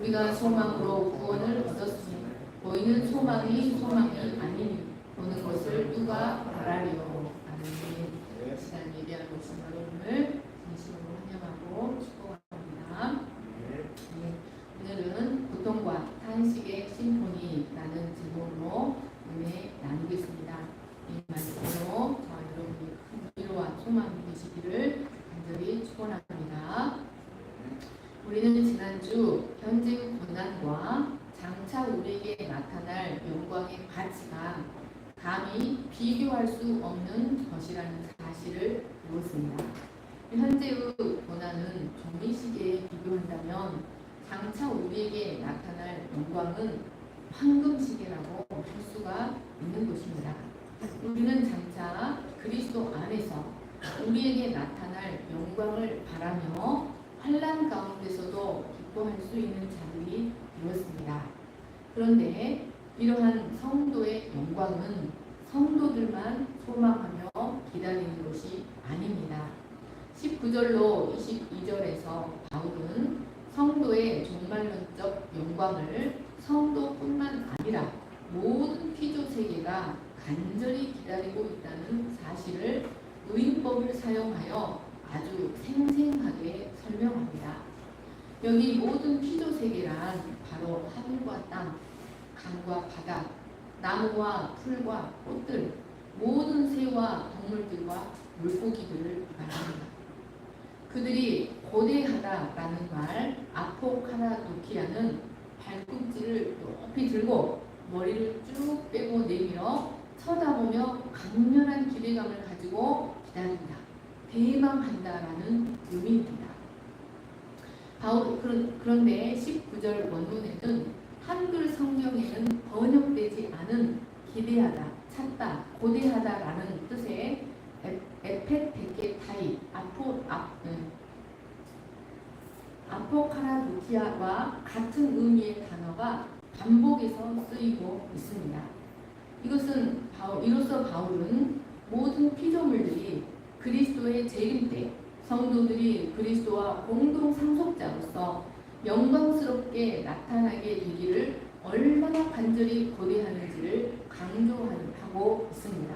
우리가 소망으로 구원을 얻었으니 보이는 소망이 아니니 보는 것을 누가 바라리요. 아멘. 시간 예배하고 오신 여러분을 진심으로 환영하고 축복합니다. 네, 오늘은 고통과 탄식의 심포니라는 제목으로 은혜 나누겠습니다. 이 말씀으로 저와 여러분이 큰 위로와 소망이 되시기를 간절히 축원합니다. 우리는 지난주 현재의 고난과 장차 우리에게 나타날 영광의 가치가 감히 비교할 수 없는 것이라는 사실을 배웠습니다. 현재의 고난은 종이 시계에 비교한다면 장차 우리에게 나타날 영광은 황금 시계라고 할 수가 있는 것입니다. 우리는 장차 그리스도 안에서 우리에게 나타날 영광을 바라며 환난 가운데서도 기뻐할 수 있는 자들이 되었습니다. 그런데 이러한 성도의 영광은 성도들만 소망하며 기다리는 것이 아닙니다. 19절로 22절에서 바울은 성도의 종말론적 영광을 성도뿐만 아니라 모든 피조 세계가 간절히 기다리고 있다는 사실을 의인법을 사용하여 아주 생생하게 설명합니다. 여기 모든 피조 세계란 바로 하늘과 땅, 강과 바다, 나무와 풀과 꽃들, 모든 새와 동물들과 물고기들을 말합니다. 그들이 고대하다라는 말, 아포카라도키아는 발꿈치를 높이 들고 머리를 쭉 빼고 내밀어 쳐다보며 강렬한 기대감을 가지고 기다린다, 대망한다라는 의미입니다. 그런데 19절 원문에는 한글 성경에는 번역되지 않은 기대하다, 찾다, 고대하다라는 뜻의 에페테케타이, 아포카라도키아와 같은 의미의 단어가 반복해서 쓰이고 있습니다. 이로써 바울은 모든 피조물들이 그리스도의 재림 때 성도들이 그리스도와 공동 상속자로서 영광스럽게 나타나게 되기를 얼마나 간절히 고대하는지를 강조하고 있습니다.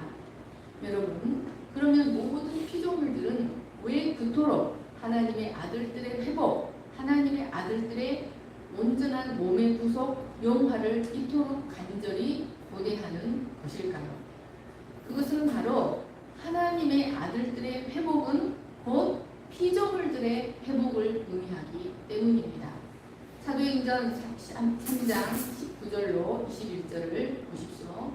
여러분, 그러면 모든 피조물들은 왜 그토록 하나님의 아들들의 회복, 하나님의 아들들의 온전한 몸의 구속, 영화를 이토록 간절히 고대하는 것일까요? 그것은 바로 하나님의 아들들의 회복은 곧 피조물들의 회복을 의미하기 때문입니다. 사도행전 3장 19절로 21절을 보십시오.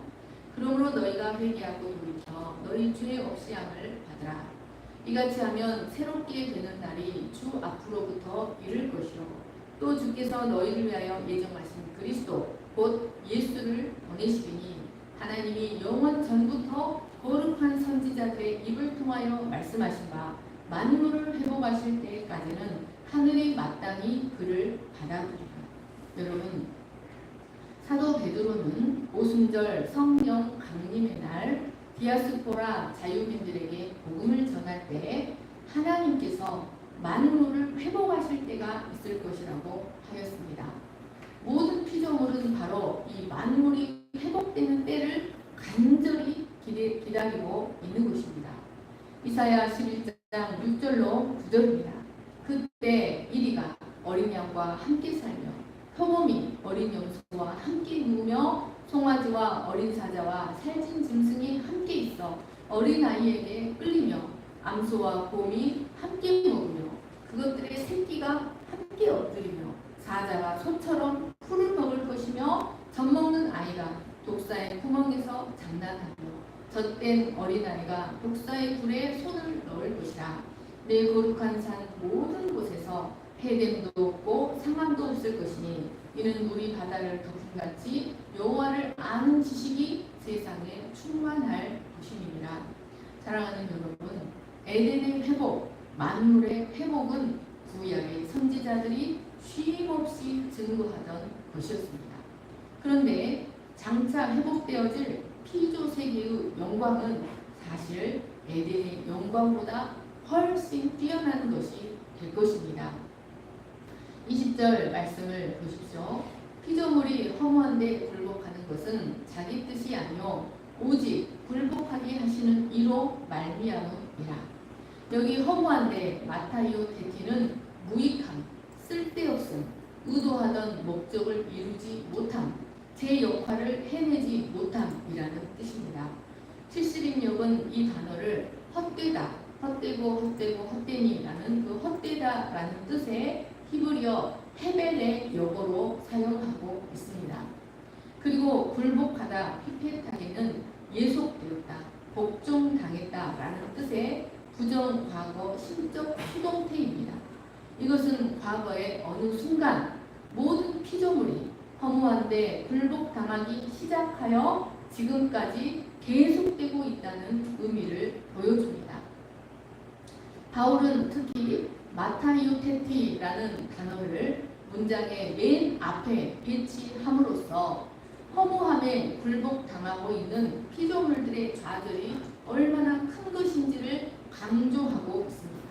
그러므로 너희가 회개하고 돌이켜 너희 죄 없이 함을 받으라. 이같이 하면 새롭게 되는 날이 주 앞으로부터 이를 것이요 또 주께서 너희를 위하여 예정하신 그리스도 곧 예수를 보내시리니 하나님이 영원 전부터 거룩한 선지자들의 입을 통하여 말씀하신 바 만물을 회복하실 때까지는 하늘이 마땅히 그를 받아들이라. 여러분, 사도 베드로는 오순절 성령 강림의 날 디아스포라 자유민들에게 복음을 전할 때 하나님께서 만물을 회복하실 때가 있을 것이라고 하였습니다. 모든 피조물은 바로 이 만물이 회복되는 때를 간절히 기다리고 있는 것입니다. 이사야 11장 6절로 9절입니다. 그때 이리가 어린 양과 함께 살며 표범이 어린 염소와 함께 누우며 송아지와 어린 사자와 살찐 짐승이 함께 있어 어린아이에게 끌리며 암소와 곰이 함께 먹으며 그것들의 새끼가 함께 엎드리며 사자가 소처럼 풀을 먹을 것이며 젖먹는 아이가 독사의 구멍에서 장난하며 젖된 어린아이가 독사의 굴에 손을 넣을 것이라. 내 거룩한 산 모든 곳에서 해됨도 없고 상함도 없을 것이니 이는 물이 바다를 덮음같이 여호와를 아는 지식이 세상에 충만할 것임이니라. 사랑하는 여러분, 에덴의 회복, 만물의 회복은 구약의 선지자들이 쉼없이 증거하던 것이었습니다. 그런데 장차 회복되어질 피조 세계의 영광은 사실 에덴의 영광보다 훨씬 뛰어난 것이 될 것입니다. 20절 말씀을 보십시오. 피조물이 허무한데 굴복하는 것은 자기 뜻이 아니요 오직 굴복하게 하시는 이로 말미암음이라. 여기 허무한데 마타이오 테티는 무익함, 쓸데없음, 의도하던 목적을 이루지 못함, 제 역할을 해내지 못함이라는 뜻입니다. 70인역은 이 단어를 헛되다, 헛되니라는 그 헛되다라는 뜻의 히브리어 헤벨의 역어로 사용하고 있습니다. 그리고 굴복하다, 피페타게는 예속되었다, 복종당했다라는 뜻의 부정과거 심적 수동태입니다. 이것은 과거의 어느 순간 모든 피조물이 허무한데 굴복당하기 시작하여 지금까지 계속되고 있다는 의미를 보여줍니다. 바울은 특히 마타이오테티라는 단어를 문장의 맨 앞에 배치함으로써 허무함에 굴복당하고 있는 피조물들의 좌절이 얼마나 큰 것인지를 강조하고 있습니다.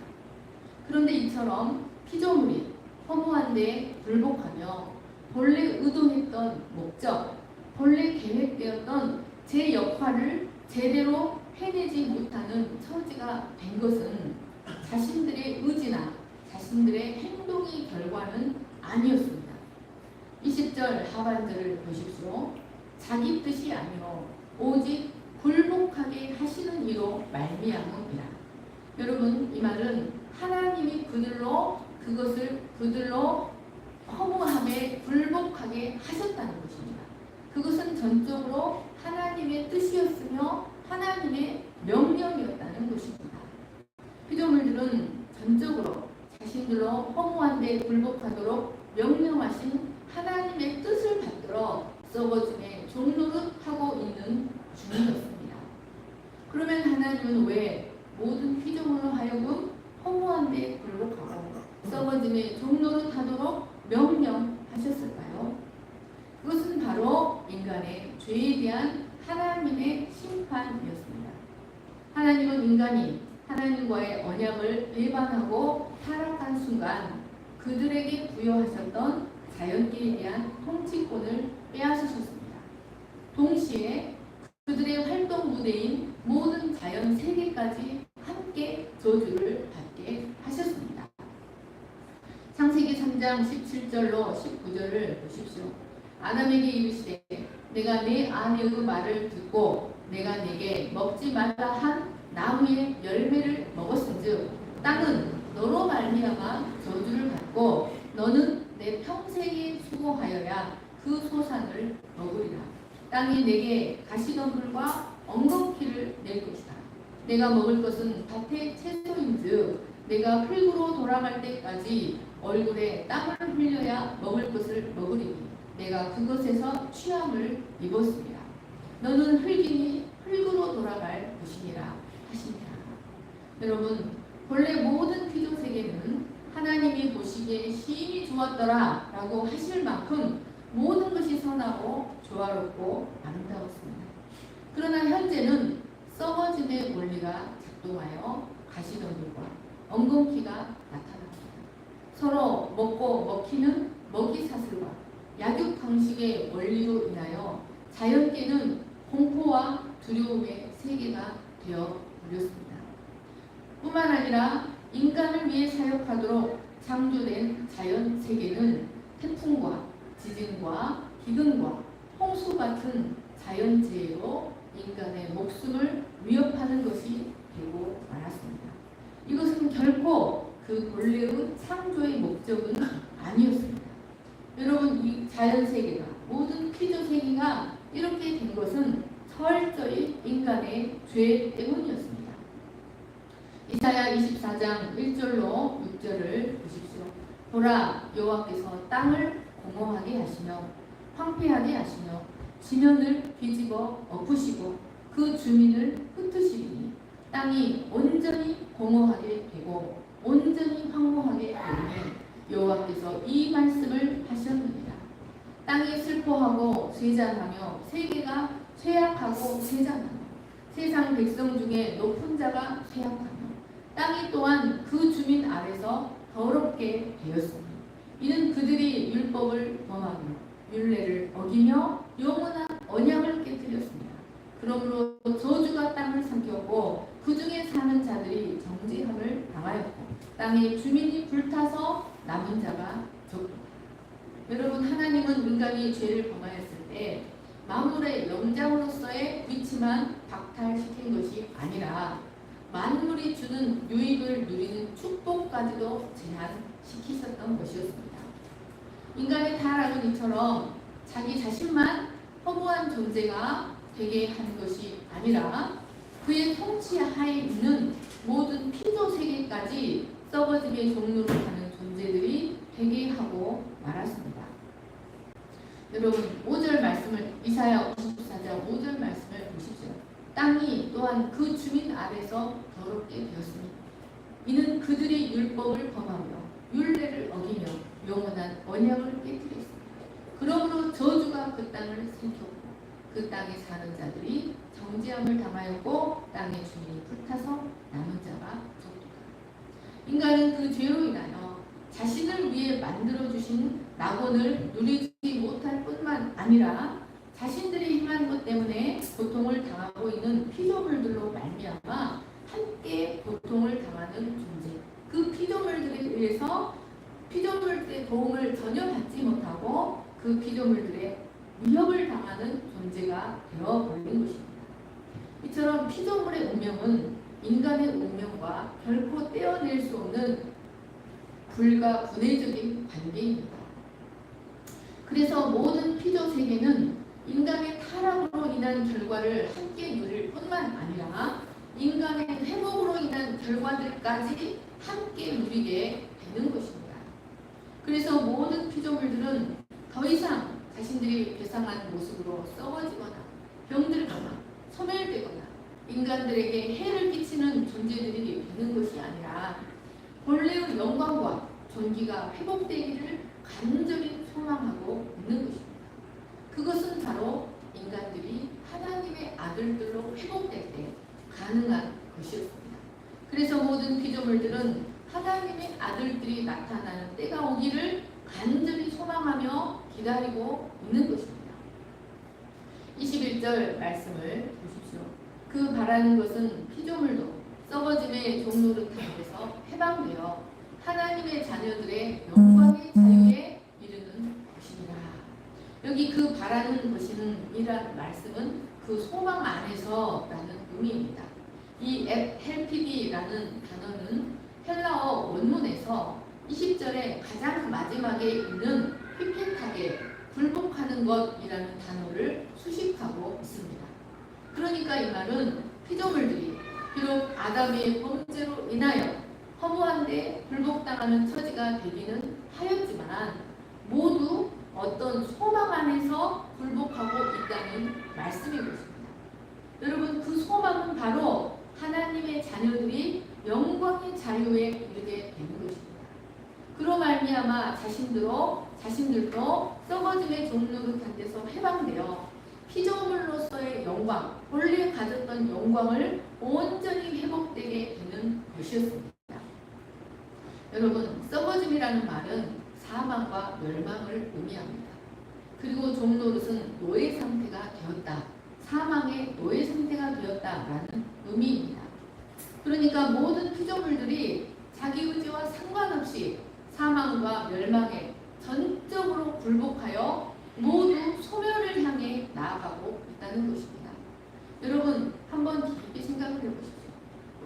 그런데 이처럼 피조물이 허무한데 굴복하며 본래 의도했던 목적, 본래 계획되었던 제 역할을 제대로 해내지 못하는 처지가 된 것은 자신들의 의지나 자신들의 행동의 결과는 아니었습니다. 20절 하반절을 보십시오. 자기 뜻이 아니요 오직 굴복하게 하시는 이로 말미암음이라. 여러분, 이 말은 하나님이 그들로 허무함에 굴복하게 하셨다는 것입니다. 그것은 전적으로 하나님의 뜻이었으며 하나님의 명령이었다는 것입니다. 피조물들은 전적으로 자신들로 허무한데 굴복하도록 명령하신 하나님의 뜻을 받들어 썩어짐에 종노릇하고 있는 중이었습니다. 그러면 하나님은 왜 모든 피조물로 하여금 허무한데 굴복하고 썩어짐에 종노릇하도록 명령하셨을까요? 그것은 바로 인간의 죄에 대한 하나님의 심판이었습니다. 하나님은 인간이 하나님과의 언약을 배반하고 타락한 순간 그들에게 부여하셨던 자연계에 대한 통치권을 빼앗으셨습니다. 동시에 그들의 활동 무대인 모든 자연 세계까지 함께 저주를 받게 하셨습니다. 창세기 3장 17절로 19절을 보십시오. 아담에게 이르시되 내가 내 아내의 말을 듣고 내가 내게 먹지 말라 한 나무의 열매를 먹었은즉 땅은 너로 말미암아 저주를 받고 너는 내 평생에 수고하여야 그 소산을 먹으리라. 땅이 내게 가시덤불과 엉겅퀴를 낼 것이다. 내가 먹을 것은 밭의 채소인즉 내가 풀구로 돌아갈 때까지 얼굴에 땀을 흘려야 먹을 것을 먹으리니 내가 그것에서 취함을 입었습니다. 너는 흙이니 흙으로 돌아갈 것이니라 하시니라. 여러분, 본래 모든 피조 세계는 하나님이 보시기에 심히 좋았더라 라고 하실 만큼 모든 것이 선하고 조화롭고 아름다웠습니다. 그러나 현재는 썩어짐의 원리가 작동하여 가시덤불과 엉겅퀴가 나타납니다. 서로 먹고 먹히는 먹이사슬과 약육 방식의 원리로 인하여 자연계는 공포와 두려움의 세계가 되어 버렸습니다. 뿐만 아니라 인간을 위해 사역하도록 창조된 자연 세계는 태풍과 지진과 기근과 홍수 같은 자연재해로 인간의 목숨을 위협하는 것이 되고 말았습니다. 이것은 결코 그 본래의 창조의 목적은 아니었습니다. 여러분, 이 자연세계가 모든 피조세계가 이렇게 된 것은 철저히 인간의 죄 때문이었습니다. 이사야 24장 1절로 6절을 보십시오. 보라, 여호와께서 땅을 공허하게 하시며 황폐하게 하시며 지면을 뒤집어 엎으시고 그 주민을 흩으시리니 땅이 온전히 공허하게 되고 온전히 황무하게 되니 여호와께서 이 말씀을 하셨느니라. 땅이 슬퍼하고 쇠잔하며 세계가 쇠약하고 쇠잔하며 세상 백성 중에 높은 자가 쇠약하며 땅이 또한 그 주민 아래서 더럽게 되었으니 이는 그들이 율법을 범하며 율례를 어기며 영원한 언약을 깨뜨렸습니다. 그러므로 저주가 땅을 삼켰고 그 중에 사는 자들이 정죄함을 당하였고 땅의 주민이 불타서 남은 자가 적도다. 여러분, 하나님은 인간이 죄를 범하였을 때 만물의 영장으로서의 위치만 박탈시킨 것이 아니라 만물이 주는 유익을 누리는 축복까지도 제한시키셨던 것이었습니다. 인간의 타락은 이처럼 자기 자신만 허무한 존재가 되게 한 것이 아니라 그의 통치 하에 있는 모든 피조 세계까지 썩어짐의 종로로 가는 존재들이 되게 하고 말았습니다. 여러분, 5절 말씀을, 이사야 54장 5절 말씀을 보십시오. 땅이 또한 그 주민 아래서 더럽게 되었으니 이는 그들이 율법을 범하며 율례를 어기며 영원한 언약을 깨뜨렸습니다. 그러므로 저주가 그 땅을 삼켰고 그 땅에 사는 자들이 정죄함을 당하였고 땅의 주민이 불타서 남은 자가 적도다. 인간은 그 죄로 인하여 자신을 위해 만들어주신 낙원을 누리지 못할 뿐만 아니라 자신들이 행한 것 때문에 고통을 당하고 있는 피조물들로 말미암아 함께 고통을 당하는 존재, 그 피조물들에 의해서 피조물들의 도움을 전혀 받지 못하고 그 피조물들의 위협을 당하는 존재가 되어버린 것입니다. 이처럼 피조물의 운명은 인간의 운명과 결코 떼어낼 수 없는 불가분해적인 관계입니다. 그래서 모든 피조 세계는 인간의 타락으로 인한 결과를 함께 누릴 뿐만 아니라 인간의 회복으로 인한 결과들까지 함께 누리게 되는 것입니다. 그래서 모든 피조물들은 더 이상 자신들이 배상한 모습으로 썩어지거나 병들거나 소멸되거나 인간들에게 해를 끼치는 존재들이 되는 것이 아니라 본래의 영광과 존귀가 회복되기를 간절히 소망하고 있는 것입니다. 그것은 바로 인간들이 하나님의 아들들로 회복될 때 가능한 것이었습니다. 그래서 모든 피조물들은 하나님의 아들들이 나타나는 때가 오기를 간절히 소망하며 기다리고 있는 것입니다. 21절 말씀을 보십시오. 그 바라는 것은 피조물도 썩어짐의 종노릇함에서 해방되어 하나님의 자녀들의 영광의 자유에 이르는 것이니라. 여기 그 바라는 것이는 이란 말씀은 그 소망 안에서라는 의미입니다. 이 헬피디라는 단어는 헬라어 원문에서 20절에 가장 마지막에 있는 피페타게 굴복하는 것이라는 단어를 수식하고 있습니다. 그러니까 이 말은 피조물들이 비록 아담의 범죄로 인하여 허무한데 굴복당하는 처지가 되기는 하였지만 모두 어떤 소망 안에서 굴복하고 있다는 말씀인 것입니다. 여러분, 그 소망은 바로 하나님의 자녀들이 영광의 자유에 이르게 되는 것입니다. 그로 말미암아 자신들도 썩어짐의 종로릇한 데서 해방되어 피조물로서의 영광, 원래 가졌던 영광을 온전히 회복되게 되는 것이었습니다. 여러분, 썩어짐이라는 말은 사망과 멸망을 의미합니다. 그리고 종노릇은 노예 상태가 되었다, 사망의 노예 상태가 되었다라는 의미입니다. 그러니까 모든 피조물들이 자기 의지와 상관없이 사망과 멸망에 전적으로 굴복하여 모두 소멸을 향해 나아가고 있다는 것입니다. 여러분, 한번 깊이 생각을 해보십시오.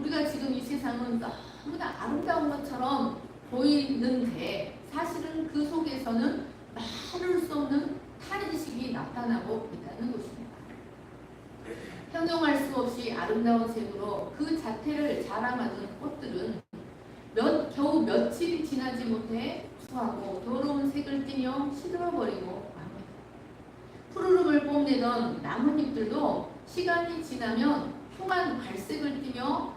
우리가 지금 이 세상은 너무나 아름다운 것처럼 보이는데 사실은 그 속에서는 말할 수 없는 탈의식이 나타나고 있다는 것입니다. 형용할 수 없이 아름다운 색으로 그 자태를 자랑하는 꽃들은 겨우 며칠이 지나지 못해 추하고 더러운 색을 띠며 시들어버리고 맙니다. 푸르름을 뽐내던 나뭇잎들도 시간이 지나면 흉한 갈색을 띠며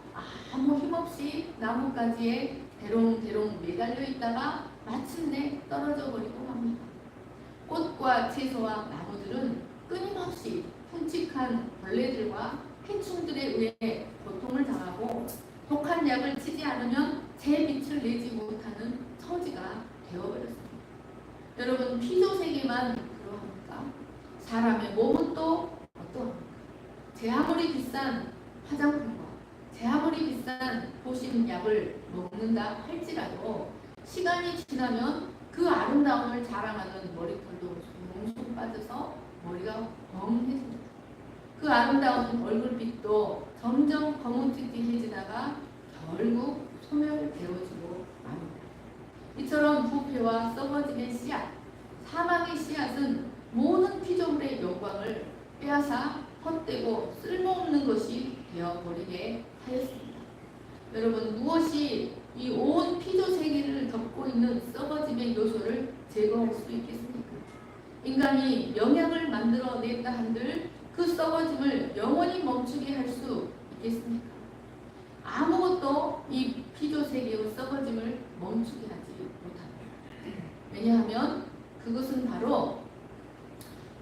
아무 힘없이 나뭇가지에 대롱대롱 매달려 있다가 마침내 떨어져 버리고 맙니다. 꽃과 채소와 나무들은 끊임없이 흉측한 벌레들과 해충들에 의해 고통을 당하고 독한 약을 치지 않으면 제 빛을 내지 못하는 처지가 되어버렸습니다. 피조세계만 그러합니까? 사람의 몸은 또 어떠합니까? 제 아무리 비싼 화장품과 제 아무리 비싼 보신약을 먹는다 할지라도 시간이 지나면 그 아름다움을 자랑하는 머리털도 숭숭 빠져서 머리가 멍해집니다. 그 아름다운 얼굴빛도 점점 거뭇튀튀해지다가 결국 소멸되어지고 맙니다. 이처럼 부패와 썩어짐의 씨앗, 사망의 씨앗은 모든 피조물의 영광을 빼앗아 헛되고 쓸모없는 것이 되어버리게 하였습니다. 여러분, 무엇이 이 온 피조 세계를 덮고 있는 썩어짐의 요소를 제거할 수 있겠습니까? 인간이 영양을 만들어냈다 한들 그 썩어짐을 영원히 멈추게 할 수 있겠습니까? 아무것도 이 피조 세계의 썩어짐을 멈추게 하지 못합니다. 왜냐하면 그것은 바로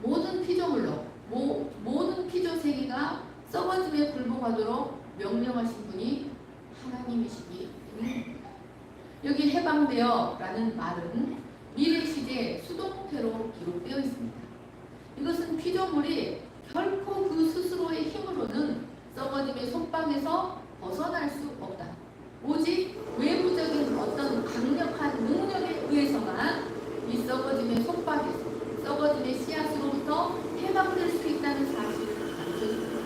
모든 피조물로 모든 피조 세계가 썩어짐에 굴복하도록 명령하신 분이 하나님이시기 때문입니다. 여기 해방되어라는 말은 미래시제 수동태로 기록되어 있습니다. 이것은 피조물이 결코 그 스스로의 힘으로는 썩어짐의 속박에서 벗어날 수 없다. 오직 외부적인 어떤 강력한 능력에 의해서만 이 썩어짐의 속박에서 썩어짐의 씨앗으로부터 해방될 수 있다는 사실을 가르쳐줍니다.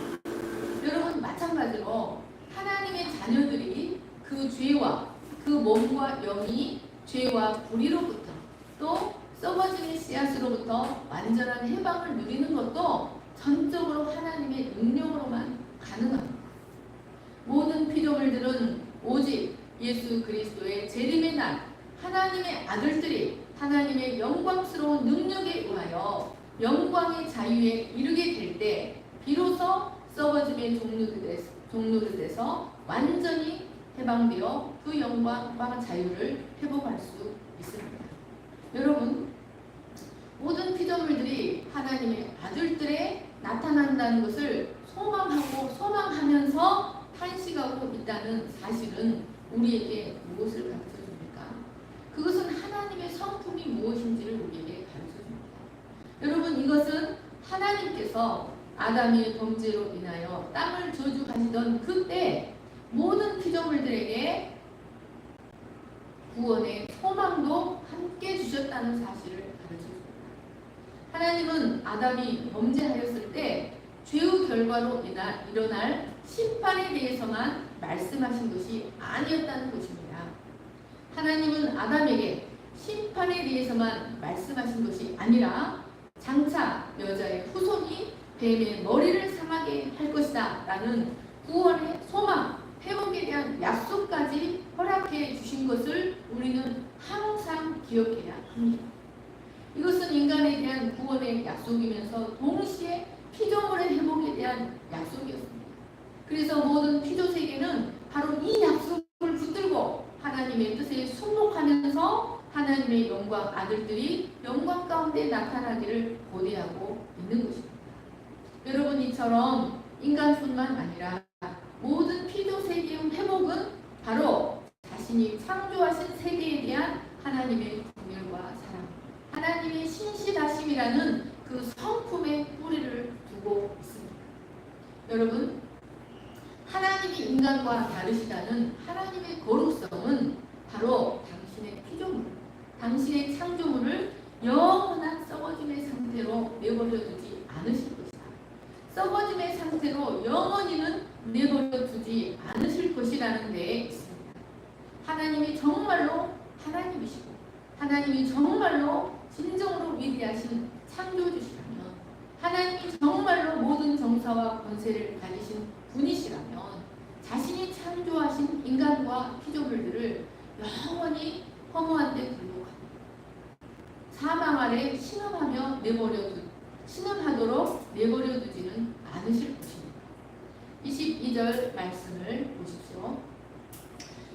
여러분, 마찬가지로 하나님의 자녀들이 그 죄와 그 몸과 영이 죄와 불의로부터 또 썩어짐의 씨앗으로부터 완전한 해방을 누리는 것도 전적으로 하나님의 능력으로만 가능합니다. 모든 피조물들은 오직 예수 그리스도의 재림의 날 하나님의 아들들이 하나님의 영광스러운 능력에 의하여 영광의 자유에 이르게 될 때 비로소 썩어짐의 종로를 돼서 완전히 해방되어 그 영광과 자유를 회복할 수 있습니다. 여러분, 모든 피조물들이 하나님의 아들들에 나타난다는 것을 소망하면서 탄식하고 있다는 사실은 우리에게 무엇을 가르쳐줍니까? 그것은 하나님의 성품이 무엇인지를 우리에게 가르쳐줍니다. 여러분, 이것은 하나님께서 아담의 범죄로 인하여 땅을 저주하시던 그때 모든 피조물들에게 구원의 소망도 함께 주셨다는 사실을 가르쳐줍니다. 하나님은 아담이 범죄하였을 때 죄의 결과로 일어날 심판에 대해서만 말씀하신 것이 아니었다는 것입니다. 하나님은 아담에게 심판에 대해서만 말씀하신 것이 아니라 장차 여자의 후손이 뱀의 머리를 상하게 할 것이다 라는 구원의 소망, 회복에 대한 약속까지 허락해 주신 것을 우리는 항상 기억해야 합니다. 이것은 인간에 대한 구원의 약속이면서 동시에 피조물의 회복에 대한 약속이었습니다. 그래서 모든 피조세계는 바로 이 약속을 붙들고 하나님의 뜻에 순복하면서 하나님의 영광 아들들이 영광 가운데 나타나기를 고대하고 있는 것입니다. 여러분, 이처럼 인간뿐만 아니라 모든 피조세계의 회복은 바로 자신이 창조하신 세계에 대한 하나님의 긍휼과 사랑, 하나님의 신실하심이라는 그 성품의 뿌리를 두고 있습니다. 여러분, 하나님이 인간과 다르시다는 하나님의 거룩성은 바로 당신의 피조물, 당신의 창조물을 영원한 썩어짐의 상태로 내버려 두지 않으실 것이다. 썩어짐의 상태로 영원히는 내버려 두지 않으실 것이라는 데에 있습니다. 하나님이 정말로 하나님이시고 하나님이 정말로 진정으로 위대하신 창조주시라면, 하나님이 정말로 모든 정사와 권세를 가지신 분이시라면 자신이 창조하신 인간과 피조물들을 영원히 허무한 데 굴복하고 사망 아래 신음하도록 내버려 두지는 않으실 것입니다. 22절 말씀을 보십시오.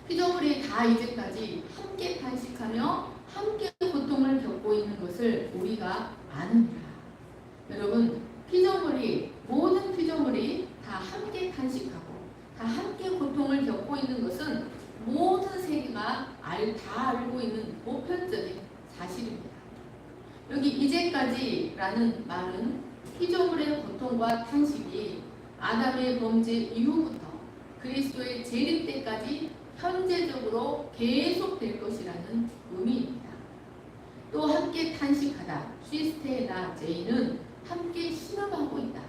피조물이 다 이제까지 함께 탄식하며 함께 고통을 겪고 있는 것을 우리가 아느니라. 여러분, 모든 피조물이 다 함께 탄식하고 다 함께 고통을 겪고 있는 것은 모든 세계가 다 알고 있는 보편적인 사실입니다. 여기 이제까지라는 말은 피조물의 고통과 탄식이 아담의 범죄 이후부터 그리스도의 재림 때까지 현재적으로 계속될 것이라는 의미입니다. 또 함께 탄식하다, 쉬스테나 제이는 함께 신음하고 있다,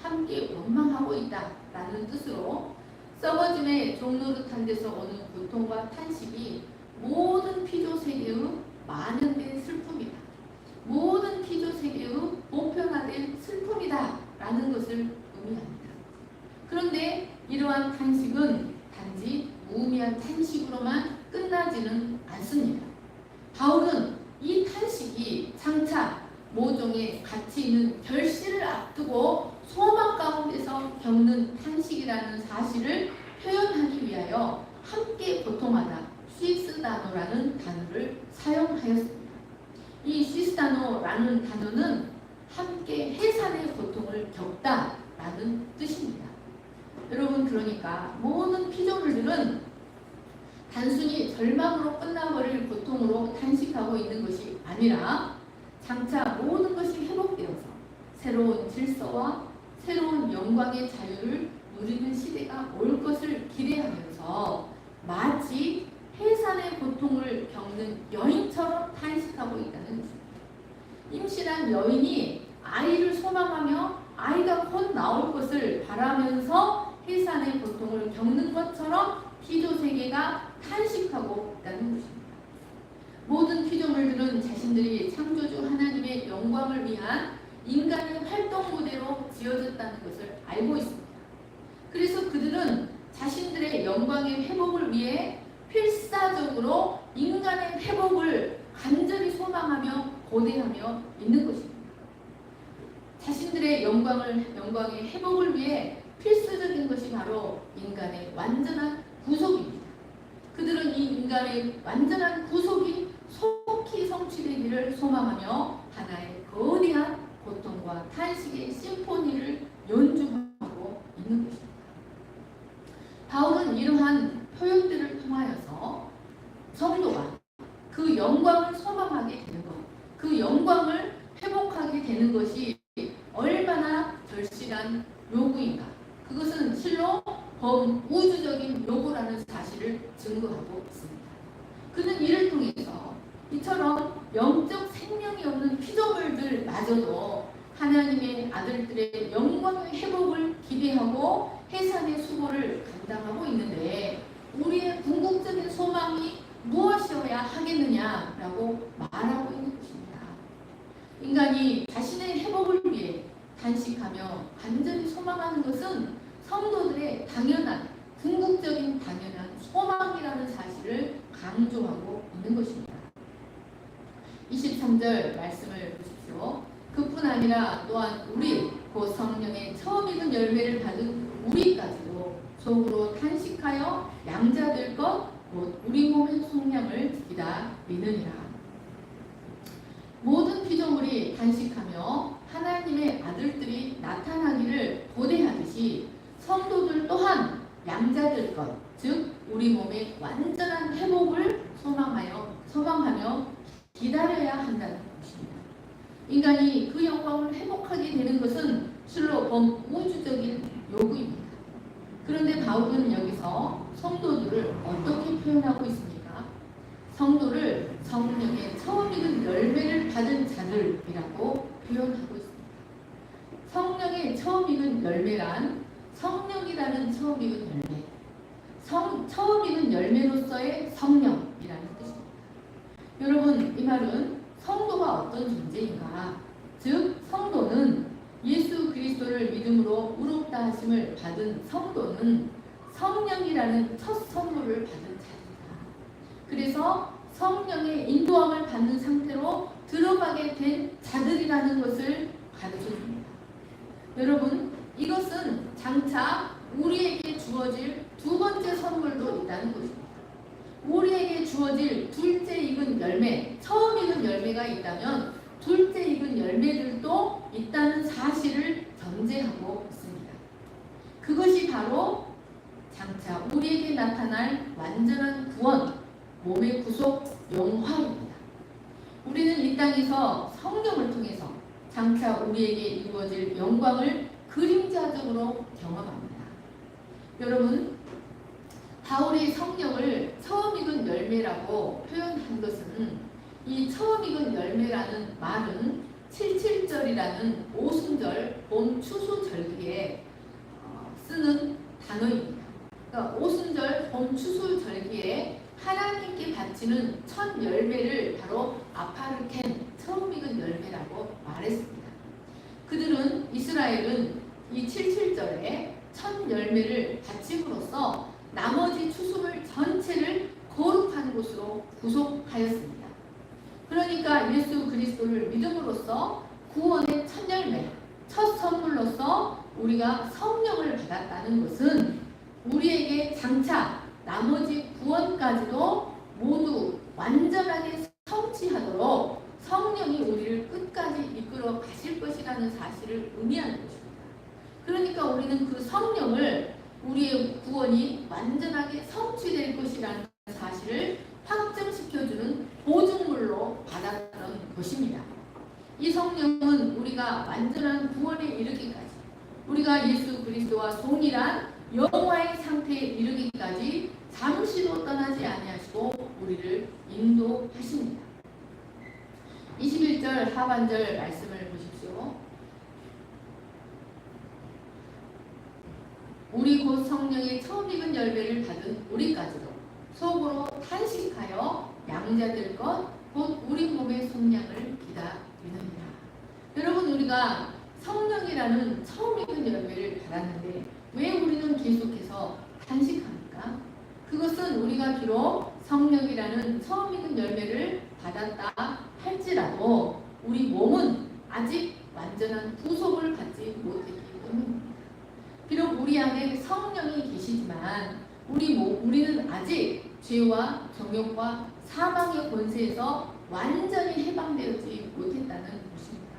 함께 원망하고 있다 라는 뜻으로 썩어짐의 종노릇한 데서 오는 고통과 탄식이 모든 피조 세계의 만연된 슬픔이다, 모든 피조 세계의 보편화된 슬픔이다 라는 것을 의미합니다. 그런데 이러한 탄식은 단지 무의미한 탄식으로만 끝나지는 않습니다. 바울은 이 탄식이 장차 모종의 가치 있는 결실을 앞두고 소망 가운데서 겪는 탄식이라는 사실을 표현하기 위하여 함께 고통하다, 쉬스다노라는 단어를 사용하였습니다. 이 쉬스다노라는 단어는 함께 해산의 고통을 겪다라는 뜻입니다. 여러분, 그러니까 모든 피조물들은 단순히 절망으로 끝나버릴 고통으로 탄식하고 있는 것이 아니라 장차 모든 것이 회복되어서 새로운 질서와 새로운 영광의 자유를 누리는 시대가 올 것을 기대하면서 마치 해산의 고통을 겪는 여인처럼 탄식하고 있다는 것입니다. 임신한 여인이 아이를 소망하며 아이가 곧 나올 것을 바라면서 해산의 고통을 겪는 것처럼 피조세계가 탄식하고 있다는 것입니다. 모든 피조물들은 자신들이 창조주 하나님의 영광을 위한 인간의 활동 무대로 지어졌다는 것을 알고 있습니다. 그래서 그들은 자신들의 영광의 회복을 위해 필사적으로 인간의 회복을 간절히 소망하며 고대하며 있는 것입니다. 자신들의 영광의 회복을 위해 필수적인 것이 바로 인간의 완전한 구속입니다. 그들은 이 인간의 완전한 구속이 속히 성취되기를 소망하며 하나의 거대한 고통과 탄식의 심포니를 연주하고 있는 것입니다. 바울은 이러한 표현들을 통하여서 성도가 그 영광을 소망하게 되는 것, 그 영광을 회복하게 되는 것이 얼마나 절실한 요구인가, 그것은 실로 범우주적인 요구라는 사실을 증거하고 있습니다. 그는 이를 통해서 이처럼 영적 생명이 없는 피조물들마저도 하나님의 아들들의 영광의 회복을 기대하고 해산의 수고를 감당하고 있는데 우리의 궁극적인 소망이 무엇이어야 하겠느냐라고 말하고 있는 것입니다. 인간이 자신의 회복을 위해 단식하며 간절히 소망하는 것은 성도들의 당연한, 궁극적인 당연한 소망이라는 사실을 강조하고 있는 것입니다. 23절 말씀을 보십시오. 그뿐 아니라 또한 우리 곧 성령의 처음 익은 열매를 받은 우리까지도 속으로 탄식하여 양자될 것 곧 우리 몸의 속량을 기다리느니라. 모든 피조물이 단식하며 하나님의 아들들이 나타나기를 고대하듯이 성도들 또한 양자될 것, 즉 우리 몸의 완전한 회복을 소망하며 기다려야 한다는 것입니다. 인간이 그 영광을 회복하게 되는 것은 실로 범우주적인 요구입니다. 그런데 바울은 여기서 성도들을 어떻게 표현하고 있습니까? 성도를 성령의 처음 익은 열매를 받은 자들이라고 표현하고 있습니다. 성령의 처음 익은 열매란 성령이라는 처음 익은 열매, 처음 익은 열매로서의 성령이라는 뜻입니다. 여러분, 이 말은 성도가 어떤 존재인가? 즉 성도는 예수 그리스도를 믿음으로 의롭다 하심을 받은 성도는 성령이라는 첫 선물을 받은 자입니다. 그래서 성령의 인도함을 받는 상태로 들어가게 된 자들이라는 것을 가르쳐줍니다. 여러분, 이것은 장차 우리에게 주어질 두 번째 선물도 있다는 것입니다. 우리에게 주어질 둘째 익은 열매, 처음 익은 열매가 있다면 둘째 익은 열매들도 있다는 사실을 전제하고 있습니다. 그것이 바로 장차 우리에게 나타날 완전한 구원, 몸의 구속, 영화입니다. 우리는 이 땅에서 성령을 통해서 장차 우리에게 이루어질 영광을 그림자적으로 경험합니다. 여러분, 바울이 성령을 처음 익은 열매라고 표현한 것은 이 처음 익은 열매라는 말은 77절이라는 오순절 봄 추수 절기에 쓰는 단어입니다. 그러니까 오순절 봄 추수 절기에 하나님께 바치는 첫 열매를 바로 아파르켄 처음 익은 열매라고 말했습니다. 그들은 이스라엘은 이 77절에 첫 열매를 바침으로써 나머지 추수물 전체를 거룩한 곳으로 구속하였습니다. 그러니까 예수 그리스도를 믿음으로써 구원의 첫 열매, 첫 선물로서 우리가 성령을 받았다는 것은 우리에게 장차 나머지 구원까지도 모두 완전하게 성취하도록 성령이 우리를 끝까지 이끌어 가실 것이라는 사실을 의미하는 것입니다. 그러니까 우리는 그 성령을 우리의 구원이 완전하게 성취될 것이라는 사실을 확증시켜주는 보증물로 받았던 것입니다. 이 성령은 우리가 완전한 구원에 이르기까지, 우리가 예수 그리스도와 동일한 영화의 상태에 이르기까지 잠시도 떠나지 아니하시고 우리를 인도하십니다. 21절 하반절 말씀을 보십시오. 우리 곧 성령의 처음 익은 열매를 받은 우리까지도 속으로 탄식하여 양자될 것 곧 우리 몸의 속량을 기다리느니라. 여러분, 우리가 성령이라는 처음 익은 열매를 받았는데 왜 우리는 계속해서 탄식합니까? 그것은 우리가 비록 성령이라는 처음 익은 열매를 받았다 할지라도 우리 몸은 아직 완전한 구속을 받지 못했기 때문입니다. 비록 우리 안에 성령이 계시지만 우리는 아직 죄와 정욕과 사망의 권세에서 완전히 해방되지 못했다는 것입니다.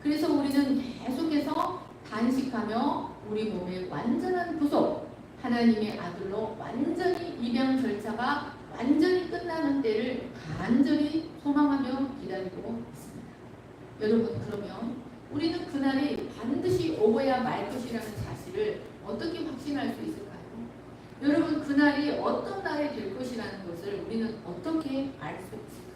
그래서 우리는 계속해서 단식하며 우리 몸의 완전한 구속, 하나님의 아들로 완전히 입양 절차가 완전히 끝나는 때를 간절히 소망하며 기다리고 있습니다. 여러분, 그러면 우리는 그날이 반드시 오고야 말 것이라는 사실을 어떻게 확신할 수 있을까요? 여러분, 그날이 어떤 날이 될 것이라는 것을 우리는 어떻게 알 수 있을까요?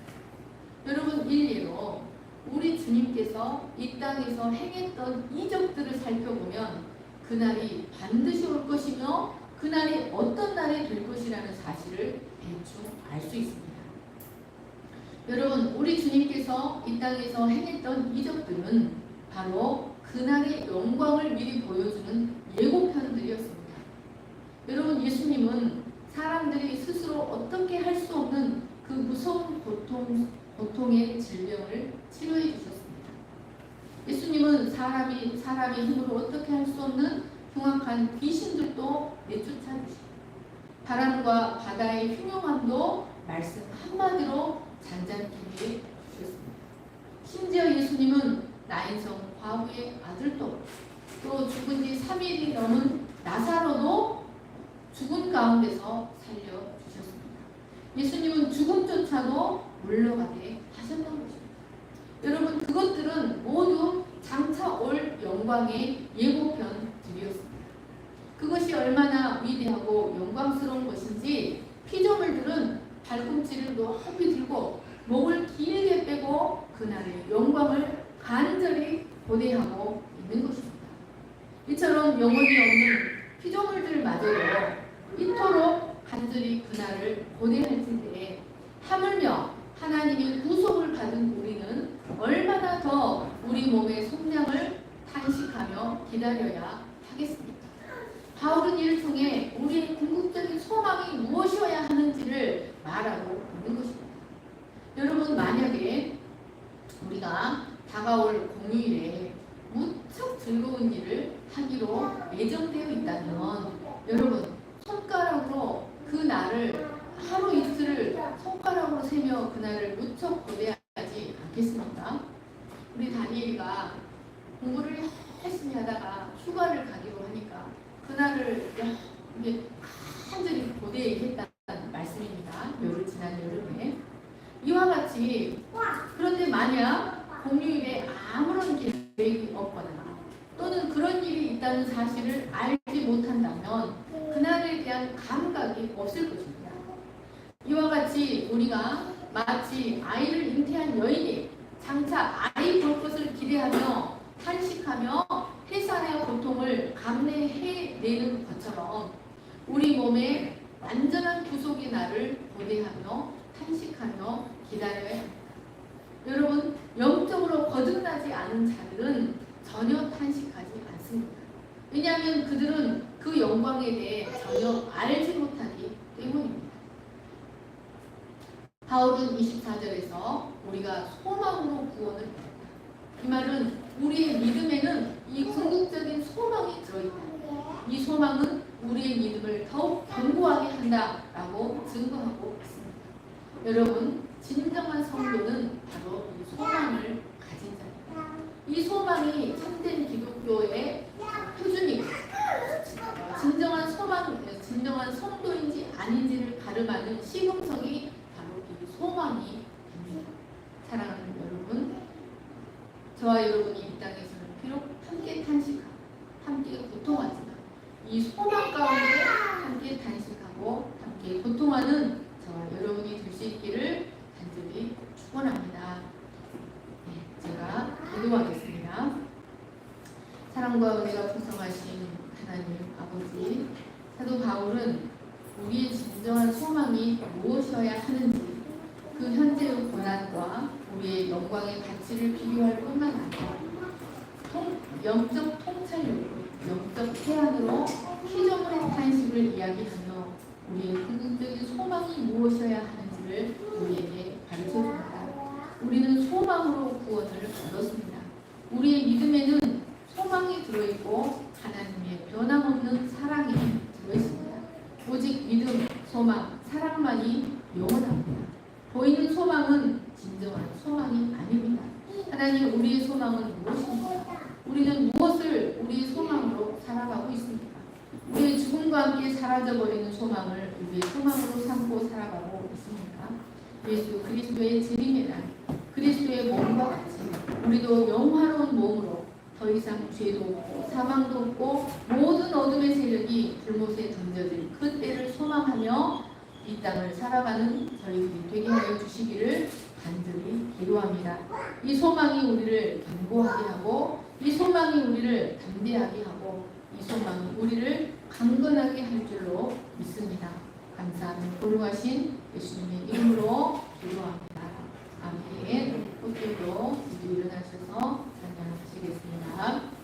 여러분, 일례로 우리 주님께서 이 땅에서 행했던 이적들을 살펴보면 그날이 반드시 올 것이며 그날이 어떤 날이 될 것이라는 사실을 대충 알 수 있습니다. 여러분, 우리 주님께서 이 땅에서 행했던 이적들은 바로 그날의 영광을 미리 보여주는 예고편들이었습니다. 여러분, 예수님은 사람들이 스스로 어떻게 할 수 없는 그 무서운 고통의 질병을 치료해 주셨습니다. 예수님은 사람의 힘으로 어떻게 할 수 없는 흉악한 귀신들도 내쫓아 주시고 바람과 바다의 흉흉함도 말씀 한마디로 잔잔케 해 주셨습니다. 심지어 예수님은 나인성 과부의 아들도 또 죽은 지 3일이 넘은 나사로도 죽은 가운데서 살려주셨습니다. 예수님은 죽음조차도 물러가게 하셨던 것입니다. 여러분, 그것들은 모두 장차 올 영광의 예고편들이었습니다. 그것이 얼마나 위대하고 영광스러운 것인지 피조물들은 발꿈치를 높이 들고 목을 길게 빼고 그날의 영광을 간절히 고대하고 있는 것입니다. 이처럼 영혼이 없는 피조물들마저도 이토록 간절히 그날을 고대할진데 하물며 하나님의 구속을 받은 우리는 얼마나 더 우리 몸의 속량을 탄식하며 기다려야 하겠습니까? 바울은 이를 통해 우리의 궁극적인 소망이 무엇이어야 하는지를 말하고 있는 것입니다. 여러분, 만약에 우리가 다가올 공휴일에 무척 즐거운 일을 하기로 예정되어 있다면 여러분, 손가락으로 그 날을 하루 이틀을 손가락으로 세며 그날을 무척 고대하지 않겠습니까? 우리 다니엘이가 공부를 열심히 하다가 휴가를 가기로 하니까 그날을 이게 간절히 고대했다는 말씀입니다. 지난 여름에 이와 같이 그런 그런 일이 있다는 사실을 알지 못한다면 그날에 대한 감각이 없을 것입니다. 이와 같이 우리가 마치 아이를 잉태한 여인이 장차 아이 볼 것을 기대하며 탄식하며 해산의 고통을 감내해내는 것처럼 우리 몸에 완전한 구속의 날을 고대하며 탄식하며 기다려야 합니다. 여러분, 영적으로 거듭나지 않은 자들은 전혀 탄식하지 않습니다. 왜냐하면 그들은 그 영광에 대해 전혀 알지 못하기 때문입니다. 바울은 24절에서 우리가 소망으로 구원을 받았다. 이 말은 우리의 믿음에는 이 궁극적인 소망이 들어있다. 이 소망은 우리의 믿음을 더욱 견고하게 한다라고 증거하고 있습니다. 여러분, 진정한 성도는 바로 이 소망을 가진 자입니다. 이 소망이 참된 기독교의 표준이고 진정한 소망, 진정한 성도인지 아닌지를 가름하는 시금석이 바로 이 소망이 됩니다. 사랑하는 여러분, 저와 여러분이 이 땅에서는 비록 함께 탄식하고 함께 고통하지만 이 소망 가운데 함께 탄식하고 함께 고통하는 저와 여러분이 될 수 있기를 간절히 축원합니다. 네, 제가 기도하겠습니다. 사랑과 은혜가 풍성하신 하나님 아버지, 사도 바울은 우리의 진정한 소망이 무엇이어야 하는지 그 현재의 고난과 우리의 영광의 가치를 비교할 뿐만 아니라 영적 통찰력으로 영적 태안으로 피조물의 탄식을 이야기하며 우리의 궁극적인 소망이 무엇이어야 하는지를 우리에게 가르쳐줍니다. 우리는 소망으로 구원을 얻었습니다. 우리의 믿음에는 소망이 들어있고 하나님의 변함없는 사랑이 들어있습니다. 오직 믿음, 소망, 사랑만이 영원합니다. 보이는 소망은 진정한 소망이 아닙니다. 하나님, 우리의 소망은 무엇입니까? 우리는 무엇을 우리의 소망으로 살아가고 있습니까? 우리의 죽음과 함께 사라져버리는 소망을 우리의 소망으로 삼고 살아가고 있습니까? 예수 그리스도의 재림의 날, 그리스도의 몸과 같이 우리도 영화로운 몸으로 더 이상 죄도 없고 사망도 없고 모든 어둠의 세력이 불못에 던져질 그 때를 소망하며 이 땅을 살아가는 저희들이 되게 하여 주시기를 간절히 기도합니다. 이 소망이 우리를 견고하게 하고 이 소망이 우리를 담대하게 하고 이 소망이 우리를 강건하게 할 줄로 믿습니다. 감사하며 거룩하신 예수님의 이름으로 기도합니다. 아멘. 꽃들도 이제 일어나셔서 찬양하시겠습니다.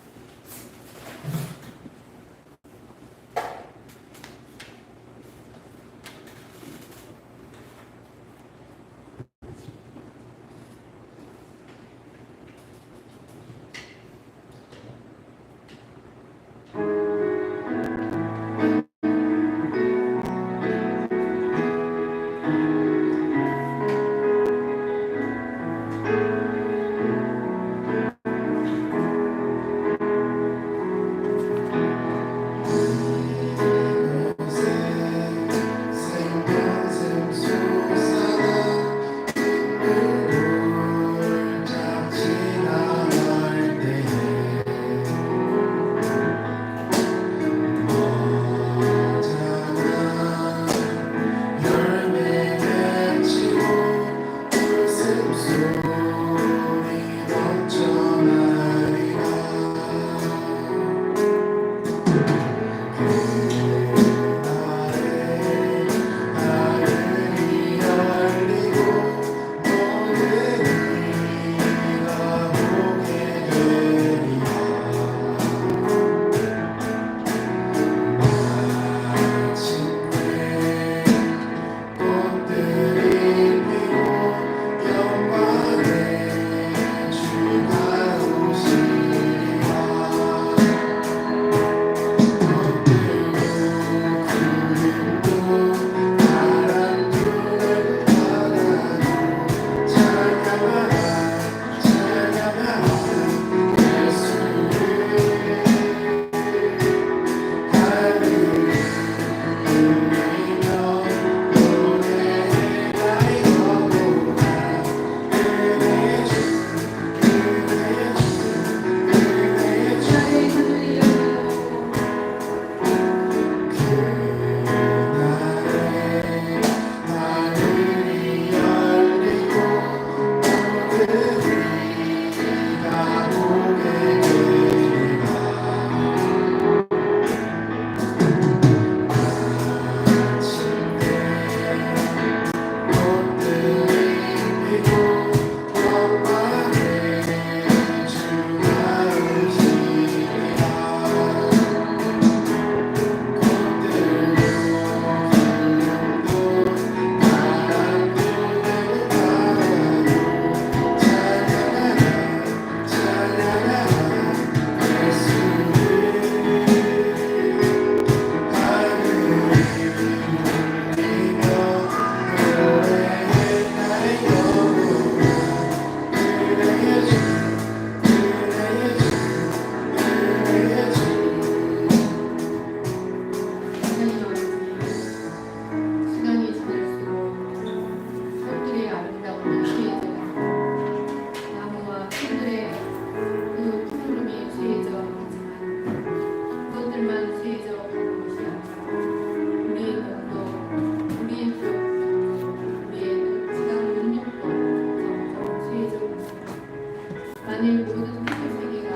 모든 세계가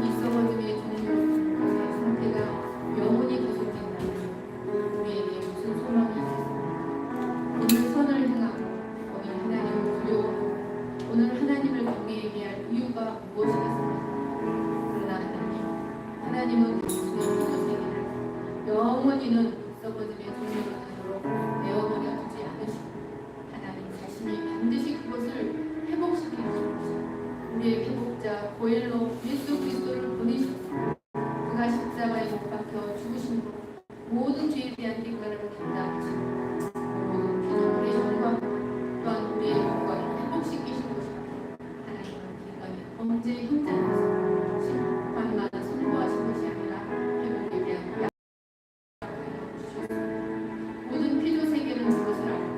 이 썩어짐의 종류의 상태가 영원히 계속된다면 우리에게 무슨 소망이 있겠습니까? 오늘 선을 행하고 오늘 하나님을 두려워하고 오늘 하나님을 경외하게 할 이유가 무엇이겠습니까? 그러나 하나님은 우리의 세계를 영원히는 썩어짐의 종류로 내어버려 두지 않으시고 하나님 자신이 반드시 그것을 회복시키실 것이고 우리의 회복자 고엘로 예수 그리스도를 보내셨고 그가 십자가에 못 박혀 죽으심으로 모든 죄에 대한 대가를 감당하시고 모든 피조물의 영광 또한 우리의 영광을 회복시키신 것이고 하나님은 인간의 범죄 현장에서 심판만 선고하신 것이 아니라 회복에 대한 약속을 주셨습니다. 모든 피조 세계는 그것을 알고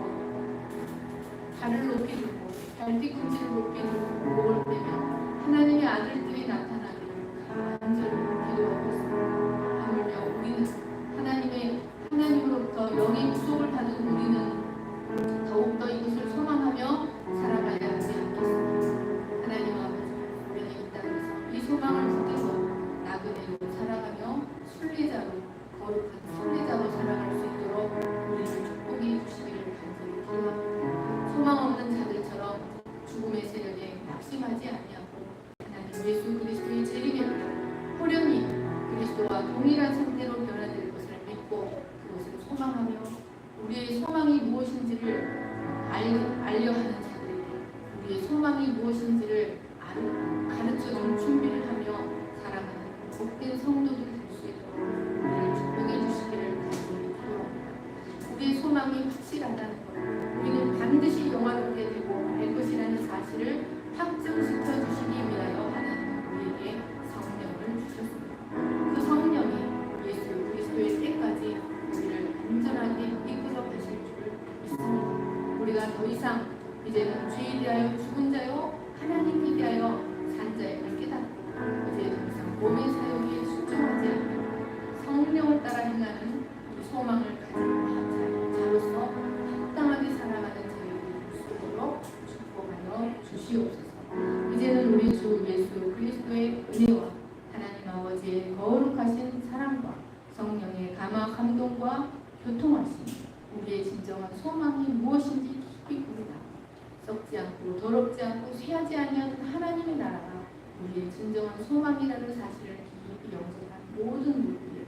발을 높이 들고 발뒤꿈치를 높이 들고 목을 빼며 하나님의 아들들이 나타나기를 간절히 기도하고 있습니다. 하물며 우리는 하나님으로부터 영의 구속을 받은 우리는 더욱더 이것을 소망하며 살아가야 하지 않겠습니까? 하나님 아버지, 우리는 이 땅에서 이 소망을 붙들고 나그네로 살아가며 순례자로 거룩한 순례자로 살아갈 수 있도록 우리를 축복해 주시기를 간절히 기도합니다. 소망 없는 자들처럼 죽음의 세력에 낙심하지 아니하고 하나님 예수 그리스도의 재림에 호련히 그리스도와 동일한 상태로 변화될 것을 믿고 그것을 소망하며 우리의 소망이 무엇인지를 알려 하는 자들에게 우리의 소망이 무엇인지를 가르쳐주는 준비를 하며 살아가는 복된 성도들이 될 수 있도록 우리를 축복해 주시기를 간절히 기도합니다. 우리의 소망이 확실하다는 것, 우리는 반드시 영화롭게 되고 될 것이라는 사실을 확증시켜 주시기 위하여 하나님은 우리에게 성령을 주셨습니다. 그 성령이 예수 그리스도의 때까지 우리를 안전하게 이끌어 가실 줄 믿습니다. 우리가 더 이상 이제는 죄에 대하여 죽은 자요 하나님께 대하여 산 자임을 깨닫고 이제 더 이상 몸의 사역에 순종하지 않고 성령을 따라 행하는 우리 소망을 가진 자로서 합당하게 살아가는 저희들이 될 수 있도록 축복하여 주시옵소서. 이제는 우리 주 예수 그리스도의 은혜와 하나님 아버지의 거룩하신 사랑과 성령의 감화 감동과 교통하심 우리의 진정한 소망이 무엇인지 깊이 구분하고 썩지 않고 더럽지 않고 쇠하지 아니하는 하나님의 나라가 우리의 진정한 소망이라는 사실을 깊이 영접한 모든 우리들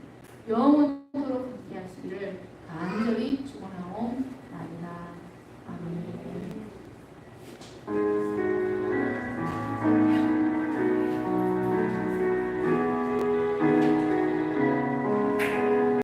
영원히